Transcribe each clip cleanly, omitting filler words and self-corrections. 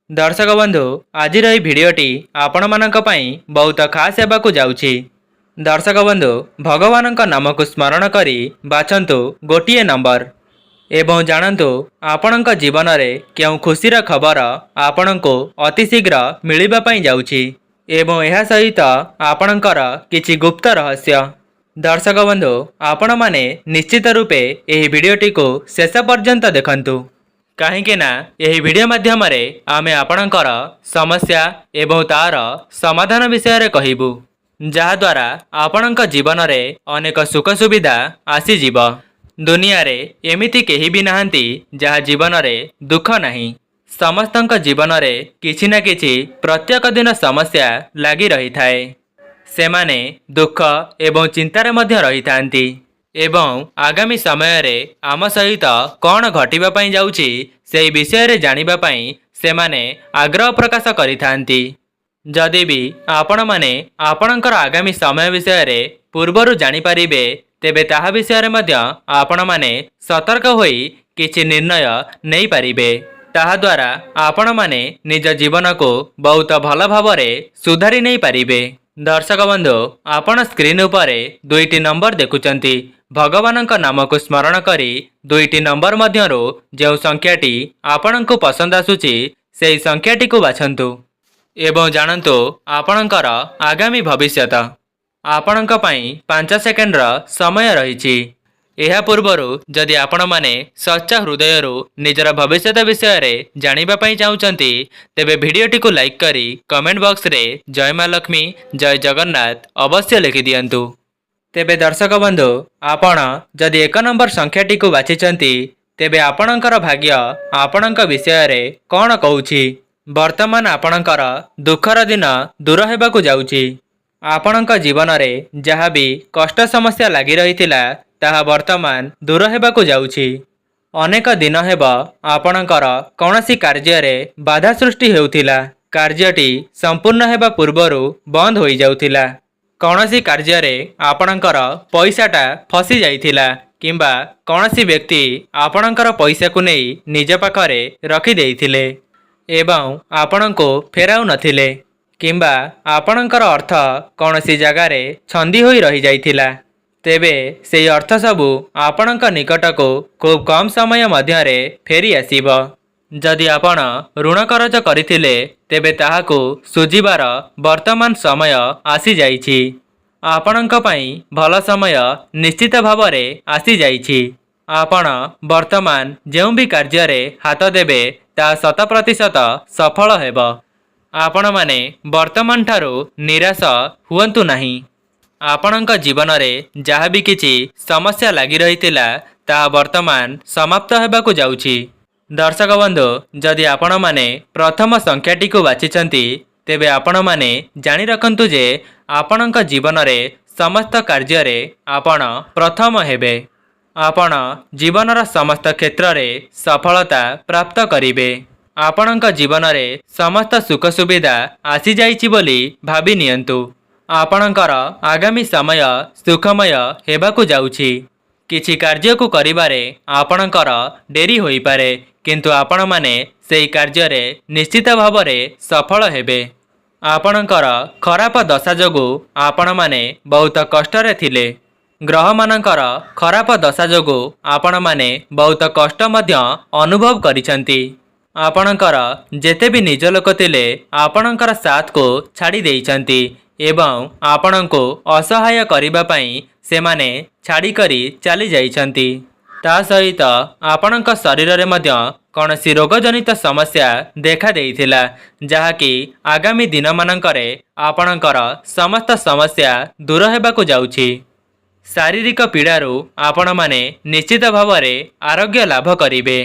दर्शक बंधु आज भिडटी आपण मानक पई बहुत खास हेबाकु जाउछि। दर्शक बंधु भगवान नाम को स्मरण करी बाछंतु गोटिए नंबर एवं जानतु आपणक जीवन में क्यों खुशीर खबर आपण को अति शीघ्र मिलिबा पई जाउछि एवं यह सहित आपणकर किछि गुप्त रहस्य। दर्शक बंधु आपण माने निश्चित रूपे यह भिडटी को शेष पर्यंत देखंतु कहीं ना यही वीडियो माध्यम आमे आपणकर समस्या एवं तार समाधान विषय रे कहिबु जहाद्वारा आपणक जीवन में अनेक सुख सुविधा आसीजिब। दुनिया रे एमिति केही भी नाहंती जहा जीवन में दुख नहीं। समस्तक जीवन में किछि ना किछि प्रत्येक दिन समस्या लगी रही थाए। सेमाने दुख एवं चिंतार मध्य रही थांती एवं आगामी समय रे आम सहित कौन घटिबा पई जाउछि सेही विषय रे जानिबा पई सेमाने आग्रह प्रकाश करिथांती। जदि भी आपण माने आपणकर आगामी समय विषय रे पूर्वरु जानि परिबे तेबे ताहा विषय रे मध्य आपण माने सतर्क होई किछि निर्णय नेई परिबे। ताहा द्वारा आपण माने निज जीवन को बहुत भल भावरे सुधारी नहीं पारिबे। दर्शक बंधु आपण स्क्रीन उपरे दुईटी नंबर देखुचंती। भगवान नाम को स्मरण करी दुईटी नंबर मध्यरु जो संख्याटी आपणको पसंद आसुची सेही संख्याटी को बाछंतु एवं जानतु आपणकर आगामी भविष्यत। आपणक पई 5 सेकेंडर समय रहिछि। एहा पूर्वरु जदि आपण माने सच्चा हृदयरु निजर भविष्यत विषय रे जानिबा पई चाहुचंती तेबे भिडियोटी को लाइक करी कमेंट बॉक्स रे जय मां लक्ष्मी जय जगन्नाथ अवश्य लिखि दियंतु। तेबे दर्शक बंधु आपण जदि 1 नंबर संख्याटी को बाछिचंती तेबे आपणकर भाग्य आपणक विषय रे कोन कहूछि। वर्तमान आपणकर दुखर दिन दूर हेबाकु जाउछि। आपणक जीवन रे जहा भी कष्ट समस्या लागि रहितिला ताहा वर्तमान दूर हेबाकु जाउछि। अनेक दिन हेब आपणकर कौनसी कार्य रे बाधा सृष्टि हेउथिला। कार्यटी संपूर्ण हेबा पूर्वरु बंद होई जाउथिला। कौनसी कार्य रे आपणकर पैसाटा फसी जाइथिला किंबा कौनसी व्यक्ति आपणकर पैसा को नहीं निज पाखरे रखि देइथिले एवं आपणको फेराउ नथिले किंबा आपणकर अर्थ कौनसी जगार रे छंदी होई रही जाइथिला। तेबे से अर्थ सबू आपणक निकटको खूब कम समय मध्यरे फेरी आसीब। जदि आपण ऋण करज करिथिले तेबे ताहाको सुझिबार वर्तमान समय आसी जाइछि। आपणक पई भल समय निश्चित भावरे आसी जाइछि। आपण वर्तमान जेउ भी कार्य रे हाथ देबे ता 100% सफल हेब। आपण माने वर्तमान ठारू निराश हुअन्तु नाही। आपणक जीवन रे जहा भी किछि समस्या लागि रहितिला ता वर्तमान समाप्त हेबाकु जाउछि। दर्शक बंधु जदि आपण माने प्रथम संख्याटी को बाछिचंती तेबे आपण माने जानि रखंतु जे आपणक जीवन रे समस्त कार्य रे आपण प्रथम हेबे। आपण जीवनर समस्त क्षेत्र रे सफलता प्राप्त करिवे। आपणक जीवन रे समस्त सुख सुविधा आसी जाइछि बोली भाबी नियंतु। आपणकर आगामी समय सुखमय हेबाकु जाउछि। किछि कार्य को करिबारे आपणकर डेरी होई पारे किंतु आपण माने सेही कार्य रे निश्चित भावरे सफल हेबे। आपणकर खराप दशा जोगु आपण माने बहुत कष्ट रे थिले। ग्रह मानकर खराप दशा जोगु आपण माने बहुत कष्ट मध्य अनुभव करिसंती। आपणकर जेते भी निज लोक थिले आपणकर साथ को छाड़ी देइसंती एवं आपणको असहाय करिबा पई सेमाने छाड़ी करी चली जाइछंती। ता सहित आपणक शरीर रे मध्य कौनसी रोगजनित समस्या देखा देइथिला जहा कि आगामी दिन मानकरे आपणकर समस्त समस्या दूर हेबाकु जाउछि। शारीरिक पीड़ारू आपण माने निश्चित भावरे आरोग्य लाभ करिवे।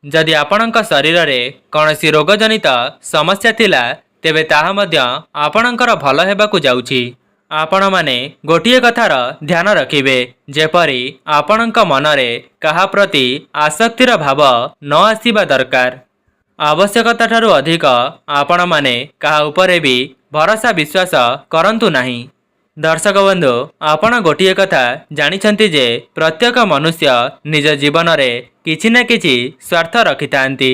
जदि आपणक शरीर रे कौनसी रोगजनित समस्या थिला तेबे ताहा मध्य आपणकर भल हेबाकु जाउछि। आपण माने गोटिए कथार ध्यान रखिबे जेपरी आपणक मनरे काहा प्रति आसक्तिर भाव न आसीबा दरकार। आवश्यकता ठारू अधिक आपण माने काहा उपरे भी भरोसा विश्वास करंतु नाही। दर्शक बंधु आपण गोटिए कथा जानिछंती जे प्रत्येक मनुष्य निज जीवन रे किछि ना किछि स्वार्थ रखिथांती।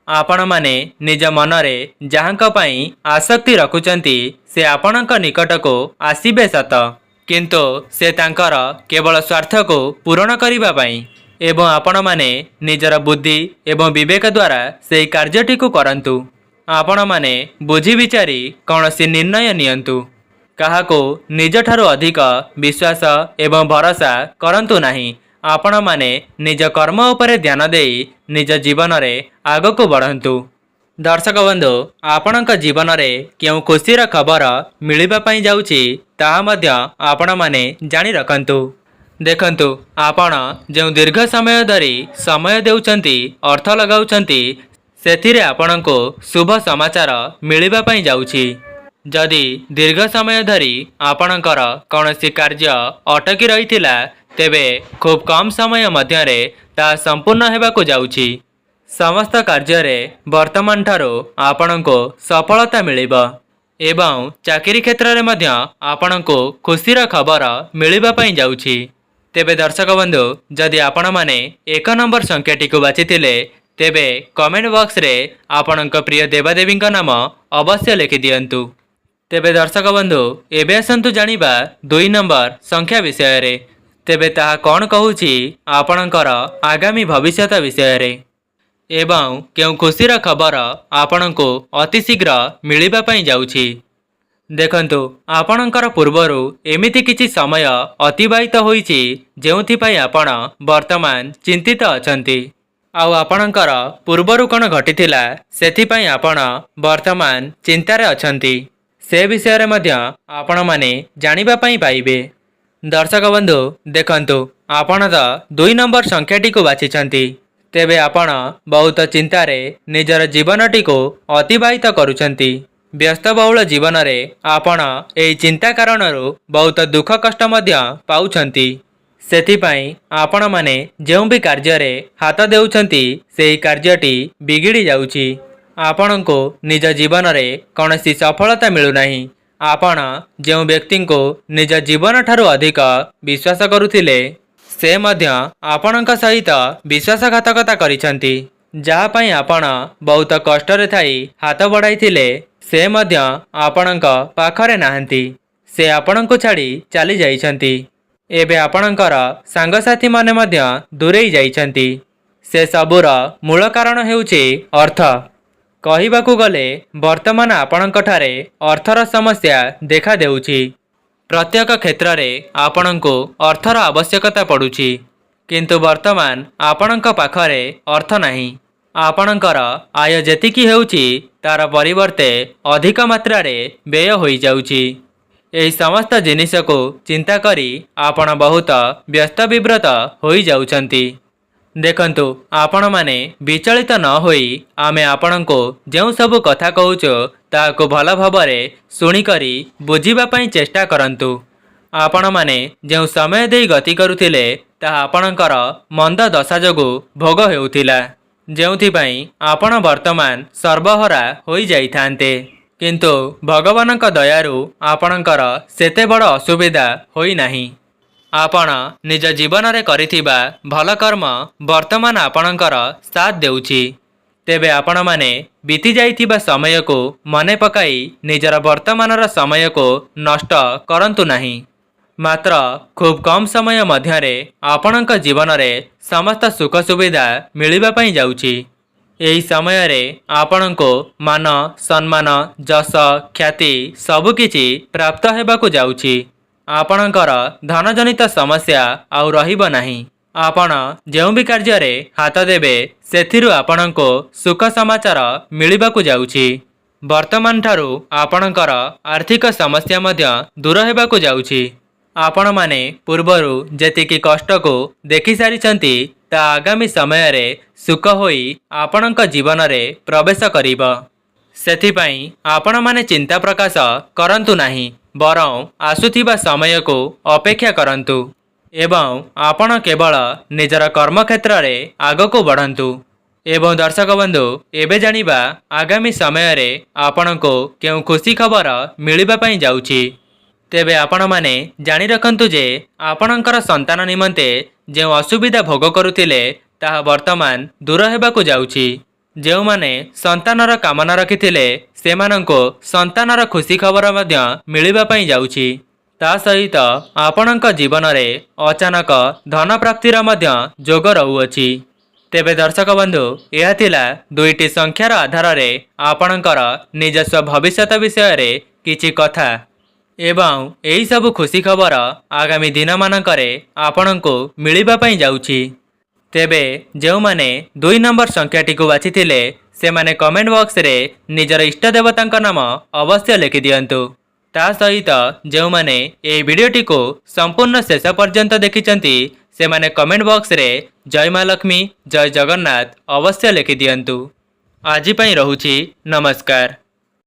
ଆପଣମାନେ ନିଜ ମନରେ ଯାହାଙ୍କ ପାଇଁ ଆସକ୍ତି ରଖୁଛନ୍ତି ସେ ଆପଣଙ୍କ ନିକଟକୁ ଆସିବେ ସତ, କିନ୍ତୁ ସେ ତାଙ୍କର କେବଳ ସ୍ୱାର୍ଥକୁ ପୂରଣ କରିବା ପାଇଁ ଏବଂ ଆପଣମାନେ ନିଜର ବୁଦ୍ଧି ଏବଂ ବିବେକ ଦ୍ୱାରା ସେହି କାର୍ଯ୍ୟଟିକୁ କରନ୍ତୁ। ଆପଣମାନେ ବୁଝି ବିଚାରି କୌଣସି ନିର୍ଣ୍ଣୟ ନିଅନ୍ତୁ। କାହାକୁ ନିଜଠାରୁ ଅଧିକ ବିଶ୍ୱାସ ଏବଂ ଭରସା କରନ୍ତୁ ନାହିଁ। ଆପଣମାନେ ନିଜ କର୍ମ ଉପରେ ଧ୍ୟାନ ଦେଇ ନିଜ ଜୀବନରେ ଆଗକୁ ବଢ଼ନ୍ତୁ। ଦର୍ଶକ ବନ୍ଧୁ, ଆପଣଙ୍କ ଜୀବନରେ କେଉଁ ଖୁସିର ଖବର ମିଳିବା ପାଇଁ ଯାଉଛି ତାହା ମଧ୍ୟ ଆପଣମାନେ ଜାଣି ରଖନ୍ତୁ। ଦେଖନ୍ତୁ, ଆପଣ ଯେଉଁ ଦୀର୍ଘ ସମୟ ଧରି ସମୟ ଦେଉଛନ୍ତି, ଅର୍ଥ ଲଗାଉଛନ୍ତି, ସେଥିରେ ଆପଣଙ୍କୁ ଶୁଭ ସମାଚାର ମିଳିବା ପାଇଁ ଯାଉଛି। ଯଦି ଦୀର୍ଘ ସମୟ ଧରି ଆପଣଙ୍କର କୌଣସି କାର୍ଯ୍ୟ ଅଟକି ରହିଥିଲା, ତେବେ ଖୁବ୍ କମ୍ ସମୟ ମଧ୍ୟରେ ତାହା ସମ୍ପୂର୍ଣ୍ଣ ହେବାକୁ ଯାଉଛି। ସମସ୍ତ କାର୍ଯ୍ୟରେ ବର୍ତ୍ତମାନ ଠାରୁ ଆପଣଙ୍କୁ ସଫଳତା ମିଳିବ ଏବଂ ଚାକିରି କ୍ଷେତ୍ରରେ ମଧ୍ୟ ଆପଣଙ୍କୁ ଖୁସିର ଖବର ମିଳିବା ପାଇଁ ଯାଉଛି। ତେବେ ଦର୍ଶକ ବନ୍ଧୁ, ଯଦି ଆପଣମାନେ 1 ନମ୍ବର ସଂଖ୍ୟାଟିକୁ ବାଛିଥିଲେ, ତେବେ କମେଣ୍ଟ ବକ୍ସରେ ଆପଣଙ୍କ ପ୍ରିୟ ଦେବାଦେବୀଙ୍କ ନାମ ଅବଶ୍ୟ ଲେଖିଦିଅନ୍ତୁ। ତେବେ ଦର୍ଶକ ବନ୍ଧୁ, ଏବେ ଆସନ୍ତୁ ଜାଣିବା 2 ନମ୍ବର ସଂଖ୍ୟା ବିଷୟରେ। ତେବେ ତାହା କ'ଣ କହୁଛି ଆପଣଙ୍କର ଆଗାମୀ ଭବିଷ୍ୟତ ବିଷୟରେ ଏବଂ କେଉଁ ଖୁସିର ଖବର ଆପଣଙ୍କୁ ଅତି ଶୀଘ୍ର ମିଳିବା ପାଇଁ ଯାଉଛି। ଦେଖନ୍ତୁ, ଆପଣଙ୍କର ପୂର୍ବରୁ ଏମିତି କିଛି ସମୟ ଅତିବାହିତ ହୋଇଛି ଯେଉଁଥିପାଇଁ ଆପଣ ବର୍ତ୍ତମାନ ଚିନ୍ତିତ ଅଛନ୍ତି, ଆଉ ଆପଣଙ୍କର ପୂର୍ବରୁ କ'ଣ ଘଟିଥିଲା ସେଥିପାଇଁ ଆପଣ ବର୍ତ୍ତମାନ ଚିନ୍ତାରେ ଅଛନ୍ତି, ସେ ବିଷୟରେ ମଧ୍ୟ ଆପଣମାନେ ଜାଣିବା ପାଇଁ ପାଇବେ। ଦର୍ଶକ ବନ୍ଧୁ, ଦେଖନ୍ତୁ, ଆପଣ ତ 2 ନମ୍ବର ସଂଖ୍ୟାଟିକୁ ବାଛିଛନ୍ତି। ତେବେ ଆପଣ ବହୁତ ଚିନ୍ତାରେ ନିଜର ଜୀବନଟିକୁ ଅତିବାହିତ କରୁଛନ୍ତି। ବ୍ୟସ୍ତବହୁଳ ଜୀବନରେ ଆପଣ ଏହି ଚିନ୍ତା କାରଣରୁ ବହୁତ ଦୁଃଖ କଷ୍ଟ ମଧ୍ୟ ପାଉଛନ୍ତି। ସେଥିପାଇଁ ଆପଣମାନେ ଯେଉଁ ବି କାର୍ଯ୍ୟରେ ହାତ ଦେଉଛନ୍ତି ସେହି କାର୍ଯ୍ୟଟି ବିଗିଡ଼ି ଯାଉଛି। ଆପଣଙ୍କୁ ନିଜ ଜୀବନରେ କୌଣସି ସଫଳତା ମିଳୁନାହିଁ। ଆପଣ ଯେଉଁ ବ୍ୟକ୍ତିଙ୍କୁ ନିଜ ଜୀବନଠାରୁ ଅଧିକ ବିଶ୍ୱାସ କରୁଥିଲେ, ସେ ମଧ୍ୟ ଆପଣଙ୍କ ସହିତ ବିଶ୍ୱାସଘାତକତା କରିଛନ୍ତି। ଯାହା ପାଇଁ ଆପଣ ବହୁତ କଷ୍ଟରେ ଥାଇ ହାତ ବଢ଼ାଇଥିଲେ, ସେ ମଧ୍ୟ ଆପଣଙ୍କ ପାଖରେ ନାହାନ୍ତି। ସେ ଆପଣଙ୍କୁ ଛାଡ଼ି ଚାଲି ଯାଇଛନ୍ତି। ଏବେ ଆପଣଙ୍କର ସାଙ୍ଗସାଥୀମାନେ ମଧ୍ୟ ଦୂରେଇ ଯାଇଛନ୍ତି। ସେ ସବୁର ମୂଳ କାରଣ ହେଉଛି ଅର୍ଥ। କହିବାକୁ ଗଲେ ବର୍ତ୍ତମାନ ଆପଣଙ୍କଠାରେ ଅର୍ଥର ସମସ୍ୟା ଦେଖାଦେଉଛି। ପ୍ରତ୍ୟେକ କ୍ଷେତ୍ରରେ ଆପଣଙ୍କୁ ଅର୍ଥର ଆବଶ୍ୟକତା ପଡ଼ୁଛି, କିନ୍ତୁ ବର୍ତ୍ତମାନ ଆପଣଙ୍କ ପାଖରେ ଅର୍ଥ ନାହିଁ। ଆପଣଙ୍କର ଆୟ ଯେତିକି ହେଉଛି ତାର ପରିବର୍ତ୍ତେ ଅଧିକ ମାତ୍ରାରେ ବ୍ୟୟ ହୋଇଯାଉଛି। ଏହି ସମସ୍ତ ଜିନିଷକୁ ଚିନ୍ତା କରି ଆପଣ ବହୁତ ବ୍ୟସ୍ତ ବିବ୍ରତ ହୋଇଯାଉଛନ୍ତି। ଦେଖନ୍ତୁ, ଆପଣମାନେ ବିଚଳିତ ନ ହୋଇ ଆମେ ଆପଣଙ୍କୁ ଯେଉଁ ସବୁ କଥା କହୁଛୁ ତାହାକୁ ଭଲ ଭାବରେ ଶୁଣିକରି ବୁଝିବା ପାଇଁ ଚେଷ୍ଟା କରନ୍ତୁ। ଆପଣମାନେ ଯେଉଁ ସମୟ ଦେଇ ଗତି କରୁଥିଲେ ତାହା ଆପଣଙ୍କର ମନ୍ଦ ଦଶା ଯୋଗୁଁ ଭୋଗ ହେଉଥିଲା, ଯେଉଁଥିପାଇଁ ଆପଣ ବର୍ତ୍ତମାନ ସର୍ବହରା ହୋଇଯାଇଥାନ୍ତେ। କିନ୍ତୁ ଭଗବାନଙ୍କ ଦୟାରୁ ଆପଣଙ୍କର ସେତେ ବଡ଼ ଅସୁବିଧା ହୋଇନାହିଁ। ଆପଣ ନିଜ ଜୀବନରେ କରିଥିବା ଭଲ କର୍ମ ବର୍ତ୍ତମାନ ଆପଣଙ୍କର ସାଥ ଦେଉଛି। ତେବେ ଆପଣମାନେ ବିତି ଯାଇଥିବା ସମୟକୁ ମନେ ପକାଇ ନିଜର ବର୍ତ୍ତମାନର ସମୟକୁ ନଷ୍ଟ କରନ୍ତୁ ନାହିଁ। ମାତ୍ର ଖୁବ୍ କମ୍ ସମୟ ମଧ୍ୟରେ ଆପଣଙ୍କ ଜୀବନରେ ସମସ୍ତ ସୁଖ ସୁବିଧା ମିଳିବା ପାଇଁ ଯାଉଛି। ଏହି ସମୟରେ ଆପଣଙ୍କୁ ମାନ, ସମ୍ମାନ, ଯଶ, ଖ୍ୟାତି ସବୁକିଛି ପ୍ରାପ୍ତ ହେବାକୁ ଯାଉଛି। ଆପଣଙ୍କର ଧନଜନିତ ସମସ୍ୟା ଆଉ ରହିବ ନାହିଁ। ଆପଣ ଯେଉଁ ବି କାର୍ଯ୍ୟରେ ହାତ ଦେବେ ସେଥିରୁ ଆପଣଙ୍କୁ ସୁଖ ସମାଚାର ମିଳିବାକୁ ଯାଉଛି। ବର୍ତ୍ତମାନ ଠାରୁ ଆପଣଙ୍କର ଆର୍ଥିକ ସମସ୍ୟା ମଧ୍ୟ ଦୂର ହେବାକୁ ଯାଉଛି। ଆପଣମାନେ ପୂର୍ବରୁ ଯେତିକି କଷ୍ଟକୁ ଦେଖିସାରିଛନ୍ତି ତାହା ଆଗାମୀ ସମୟରେ ସୁଖ ହୋଇ ଆପଣଙ୍କ ଜୀବନରେ ପ୍ରବେଶ କରିବ। ସେଥିପାଇଁ ଆପଣମାନେ ଚିନ୍ତା ପ୍ରକାଶ କରନ୍ତୁ ନାହିଁ, ବରଂ ଆସୁଥିବା ସମୟକୁ ଅପେକ୍ଷା କରନ୍ତୁ ଏବଂ ଆପଣ କେବଳ ନିଜର କର୍ମକ୍ଷେତ୍ରରେ ଆଗକୁ ବଢ଼ନ୍ତୁ। ଏବଂ ଦର୍ଶକ ବନ୍ଧୁ, ଏବେ ଜାଣିବା ଆଗାମୀ ସମୟରେ ଆପଣଙ୍କୁ କେଉଁ ଖୁସି ଖବର ମିଳିବା ପାଇଁ ଯାଉଛି। ତେବେ ଆପଣମାନେ ଜାଣି ରଖନ୍ତୁ ଯେ ଆପଣଙ୍କର ସନ୍ତାନ ନିମନ୍ତେ ଯେଉଁ ଅସୁବିଧା ଭୋଗ କରୁଥିଲେ ତାହା ବର୍ତ୍ତମାନ ଦୂର ହେବାକୁ ଯାଉଛି। ଯେଉଁମାନେ ସନ୍ତାନର କାମନା ରଖିଥିଲେ ସେମାନଙ୍କୁ ସନ୍ତାନର ଖୁସି ଖବର ମଧ୍ୟ ମିଳିବା ପାଇଁ ଯାଉଛି। ତା ସହିତ ଆପଣଙ୍କ ଜୀବନରେ ଅଚାନକ ଧନ ପ୍ରାପ୍ତିର ମଧ୍ୟ ଯୋଗ ରହୁଅଛି। ତେବେ ଦର୍ଶକ ବନ୍ଧୁ, ଏହା ଥିଲା 2ଟି ସଂଖ୍ୟାର ଆଧାରରେ ଆପଣଙ୍କର ନିଜସ୍ୱ ଭବିଷ୍ୟତ ବିଷୟରେ କିଛି କଥା ଏବଂ ଏହି ସବୁ ଖୁସି ଖବର ଆଗାମୀ ଦିନମାନଙ୍କରେ ଆପଣଙ୍କୁ ମିଳିବା ପାଇଁ ଯାଉଛି। ତେବେ ଯେଉଁମାନେ 2 ନମ୍ବର ସଂଖ୍ୟାଟିକୁ ବାଛିଥିଲେ ସେମାନେ କମେଣ୍ଟ ବକ୍ସରେ ନିଜର ଇଷ୍ଟ ଦେବତାଙ୍କ ନାମ ଅବଶ୍ୟ ଲେଖିଦିଅନ୍ତୁ। ତା ସହିତ ଯେଉଁମାନେ ଏହି ଭିଡ଼ିଓଟିକୁ ସମ୍ପୂର୍ଣ୍ଣ ଶେଷ ପର୍ଯ୍ୟନ୍ତ ଦେଖିଛନ୍ତି ସେମାନେ କମେଣ୍ଟ ବକ୍ସରେ ଜୟ ମା ଲକ୍ଷ୍ମୀ, ଜୟ ଜଗନ୍ନାଥ ଅବଶ୍ୟ ଲେଖିଦିଅନ୍ତୁ। ଆଜି ପାଇଁ ରହୁଛି, ନମସ୍କାର।